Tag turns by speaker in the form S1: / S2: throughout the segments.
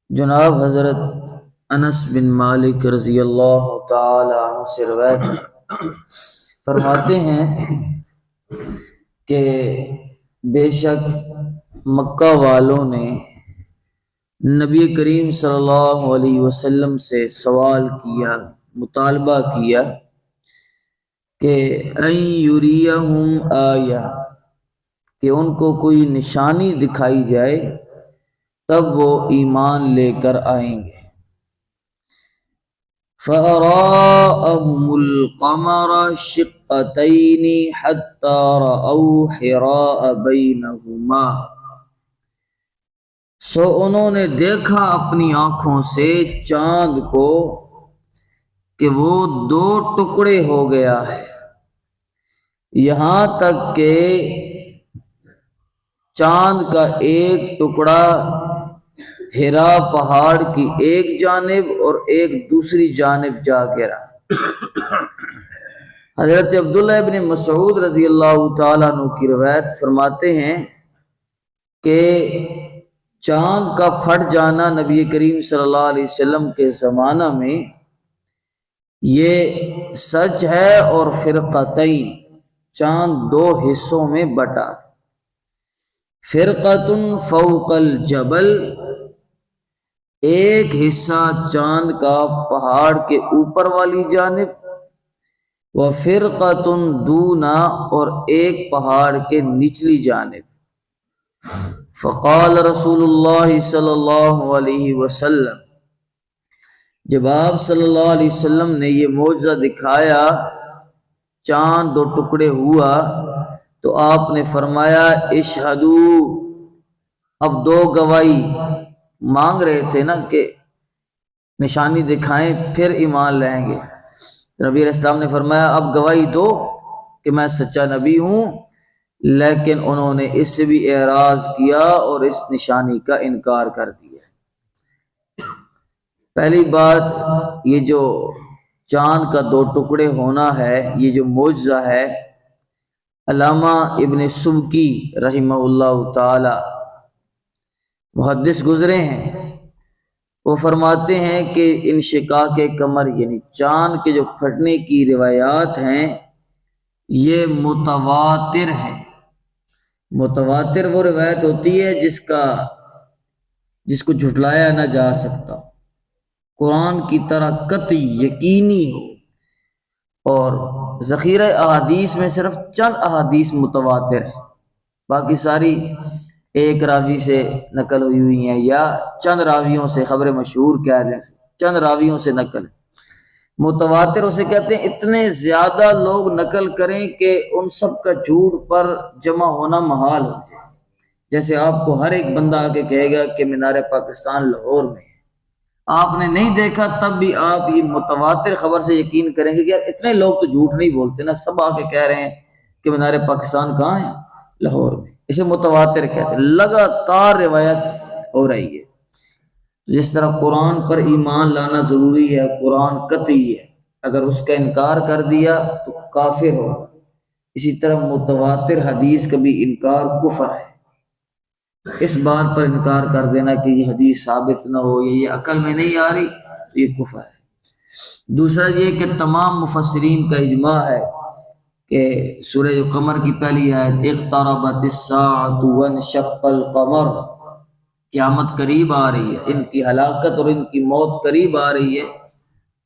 S1: جناب حضرت انس بن مالک رضی اللہ تعالی عنہ سے روایت فرماتے ہیں کہ بے شک مکہ والوں نے نبی کریم صلی اللہ علیہ وسلم سے سوال کیا، مطالبہ کیا کہ ان یریہم آیہ، کہ ان کو کوئی نشانی دکھائی جائے تب وہ ایمان لے کر آئیں گے۔ فَأَرَاءَهُمُ الْقَمَرَ شِقَّتَيْنِ حَتَّى رَأَوْا حِرَاءَ بَيْنَهُمَا، سو انہوں نے دیکھا اپنی آنکھوں سے چاند کو کہ وہ دو ٹکڑے ہو گیا ہے، یہاں تک کہ چاند کا ایک ٹکڑا ہرا پہاڑ کی ایک جانب اور ایک دوسری جانب جا گرا۔ حضرت عبداللہ ابن مسعود رضی اللہ تعالیٰ عنہ کی روایت فرماتے ہیں کہ چاند کا پھٹ جانا نبی کریم صلی اللہ علیہ وسلم کے زمانہ میں یہ سچ ہے، اور فرقتین، چاند دو حصوں میں بٹا، فرقۃ فوق الجبل، ایک حصہ چاند کا پہاڑ کے اوپر والی جانب، وفرقۃ دونا، اور ایک پہاڑ کے نچلی جانب۔ فقال رسول اللہ صلی اللہ علیہ وسلم، جب آپ صلی اللہ علیہ وسلم نے یہ معجزہ دکھایا، چاند دو ٹکڑے ہوا، تو آپ نے فرمایا اشہدو، اب دو گواہی مانگ رہے تھے نا کہ نشانی دکھائیں پھر ایمان لائیں گے، نبی علیہ السلام نے فرمایا اب گواہی دو کہ میں سچا نبی ہوں، لیکن انہوں نے اس سے بھی اعراض کیا اور اس نشانی کا انکار کر دیا۔ پہلی بات، یہ جو چاند کا دو ٹکڑے ہونا ہے، یہ جو معجزہ ہے، علامہ ابن سبکی رحمہ اللہ تعالی محدث گزرے ہیں، وہ فرماتے ہیں کہ انشقاق قمر یعنی چاند کے جو پھٹنے کی روایات ہیں یہ متواتر ہیں۔ متواتر وہ روایت ہوتی ہے جس کو جھٹلایا نہ جا سکتا، قرآن کی طرح قطعی یقینی ہو، اور ذخیرہ احادیث میں صرف چند احادیث متواتر ہیں، باقی ساری ایک راوی سے نقل ہوئی ہیں، یا چند راویوں سے، خبر مشہور کہہ رہے ہیں، چند راویوں سے نقل۔ متواتر اسے کہتے ہیں اتنے زیادہ لوگ نقل کریں کہ ان سب کا جھوٹ پر جمع ہونا محال ہو جائے۔ جیسے آپ کو ہر ایک بندہ آ کے کہے گا کہ مینار پاکستان لاہور میں ہے، آپ نے نہیں دیکھا تب بھی آپ یہ متواتر خبر سے یقین کریں گے کہ یار اتنے لوگ تو جھوٹ نہیں بولتے نا، سب آ کے کہہ رہے ہیں کہ مینار پاکستان کہاں ہے؟ لاہور میں۔ اسے متواتر کہتے ہیں، لگاتار روایت ہو رہی ہے۔ جس طرح قرآن پر ایمان لانا ضروری ہے، قرآن قطعی ہے، اگر اس کا انکار کر دیا تو کافر ہوگا، اسی طرح متواتر حدیث کا بھی انکار کفر ہے۔ اس بات پر انکار کر دینا کہ یہ حدیث ثابت نہ ہو یا یہ عقل میں نہیں آ رہی، تو یہ کفر ہے۔ دوسرا یہ کہ تمام مفسرین کا اجماع ہے کہ سورہ قمر کی پہلی آیت اقتربت الساعۃ وانشق القمر، قیامت قریب آ رہی ہے، ان کی ہلاکت اور ان کی موت قریب آ رہی ہے،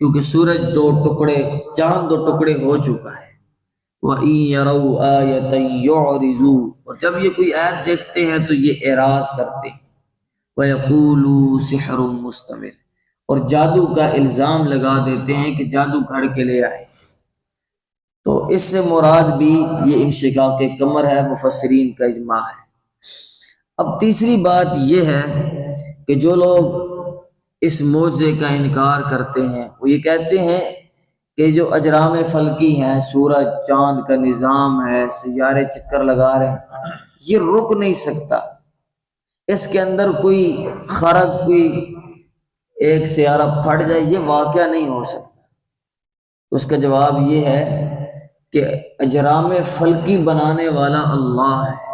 S1: کیونکہ سورج دو ٹکڑے، چاند دو ٹکڑے ہو چکا ہے۔ وَإِن يَرَوْا آيَةً يُعْرِضُوا، اور جب یہ کوئی آیت دیکھتے ہیں تو یہ اعراض کرتے ہیں۔ وَيَقُولُوا سِحْرٌ مُسْتَمِرٌ، اور جادو کا الزام لگا دیتے ہیں کہ جادو گھڑ کے لے آئے۔ تو اس سے مراد بھی یہ انشقاق قمر ہے، مفسرین کا اجماع ہے۔ اب تیسری بات یہ ہے کہ جو لوگ اس معجزے کا انکار کرتے ہیں وہ یہ کہتے ہیں کہ جو اجرام فلکی ہیں، سورج چاند کا نظام ہے، سیارے چکر لگا رہے ہیں، یہ رک نہیں سکتا، اس کے اندر کوئی خرق، کوئی ایک سیارہ پھٹ جائے، یہ واقعہ نہیں ہو سکتا۔ اس کا جواب یہ ہے کہ اجرام فلکی بنانے والا اللہ ہے،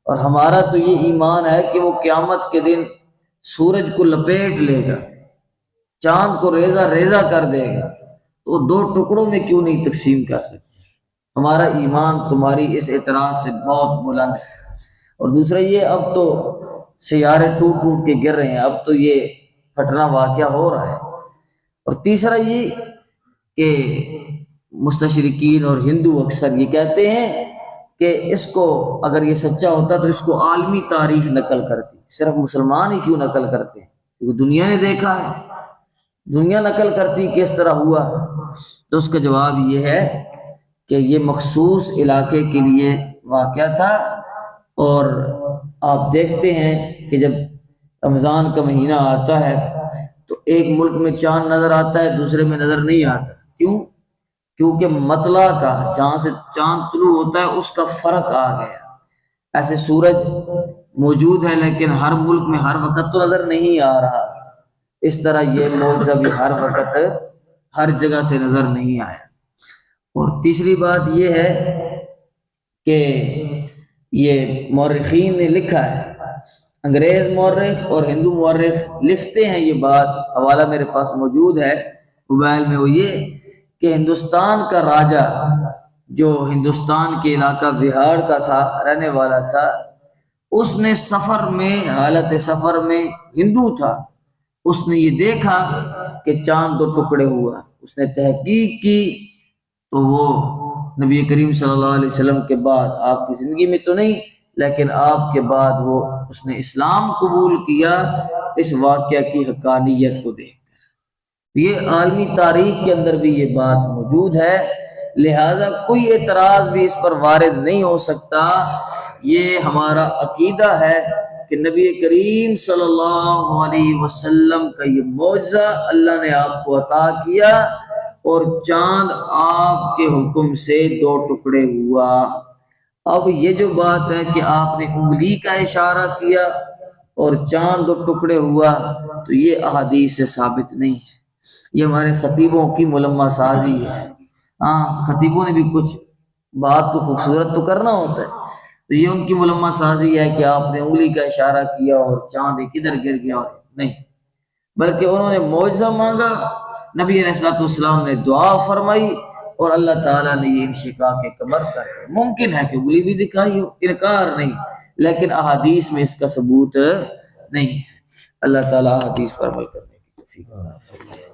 S1: اور ہمارا تو یہ ایمان ہے کہ وہ قیامت کے دن سورج کو لپیٹ لے گا، چاند کو ریزہ ریزہ کر دے گا، تو دو ٹکڑوں میں کیوں نہیں تقسیم کر سکتے؟ ہمارا ایمان تمہاری اس اعتراض سے بہت بلند ہے۔ اور دوسرا یہ، اب تو سیارے ٹوٹ ٹوٹ کے گر رہے ہیں، اب تو یہ پھٹنا واقعہ ہو رہا ہے۔ اور تیسرا یہ کہ مستشرقین اور ہندو اکثر یہ کہتے ہیں کہ اس کو اگر یہ سچا ہوتا تو اس کو عالمی تاریخ نقل کرتی، صرف مسلمان ہی کیوں نقل کرتے ہیں؟ کیونکہ دنیا نے دیکھا ہے، دنیا نقل کرتی کس طرح ہوا۔ تو اس کا جواب یہ ہے کہ یہ مخصوص علاقے کے لیے واقعہ تھا، اور آپ دیکھتے ہیں کہ جب رمضان کا مہینہ آتا ہے تو ایک ملک میں چاند نظر آتا ہے، دوسرے میں نظر نہیں آتا۔ کیوں؟ کیونکہ مطلع کا، جہاں سے چاند طلوع ہوتا ہے، اس کا فرق آ گیا۔ ایسے سورج موجود ہے لیکن ہر ملک میں ہر وقت تو نظر نہیں آ رہا، اس طرح یہ معجزہ بھی ہر وقت ہر جگہ سے نظر نہیں آیا۔ اور تیسری بات یہ ہے کہ یہ مورخین نے لکھا ہے، انگریز مورخ اور ہندو مورخ لکھتے ہیں یہ بات، حوالہ میرے پاس موجود ہے موبائل میں، وہ یہ کہ ہندوستان کا راجہ جو ہندوستان کے علاقہ بہار کا تھا، رہنے والا تھا، اس نے سفر میں، حالت سفر میں، ہندو تھا، اس نے یہ دیکھا کہ چاند دو ٹکڑے ہوا، اس نے تحقیق کی، تو وہ نبی کریم صلی اللہ علیہ وسلم کے بعد، آپ کی زندگی میں تو نہیں لیکن آپ کے بعد، وہ اس نے اسلام قبول کیا اس واقعہ کی حقانیت کو دیکھ کر۔ یہ عالمی تاریخ کے اندر بھی یہ بات موجود ہے، لہٰذا کوئی اعتراض بھی اس پر وارد نہیں ہو سکتا۔ یہ ہمارا عقیدہ ہے کہ نبی کریم صلی اللہ علیہ وسلم کا یہ معجزہ اللہ نے آپ کو عطا کیا، اور چاند آپ کے حکم سے دو ٹکڑے ہوا۔ اب یہ جو بات ہے کہ آپ نے انگلی کا اشارہ کیا اور چاند دو ٹکڑے ہوا، تو یہ احادیث سے ثابت نہیں ہے، یہ ہمارے خطیبوں کی ملمہ سازی ہے۔ ہاں، خطیبوں نے بھی کچھ بات کو خوبصورت تو کرنا ہوتا ہے، تو یہ ان کی ملمہ سازی ہے کہ آپ نے انگلی کا اشارہ کیا اور چاند ادھر گر گیا، اور نہیں، بلکہ انہوں نے معجزہ مانگا، نبی علیہ السلام نے دعا فرمائی، اور اللہ تعالیٰ نے یہ انشقاق قمر کر دیا۔ ممکن ہے کہ انگلی بھی دکھائی ہو، انکار نہیں، لیکن احادیث میں اس کا ثبوت نہیں ہے۔ اللہ تعالیٰ احادیث پر عمل کرنے کی توفیق عطا فرمائے۔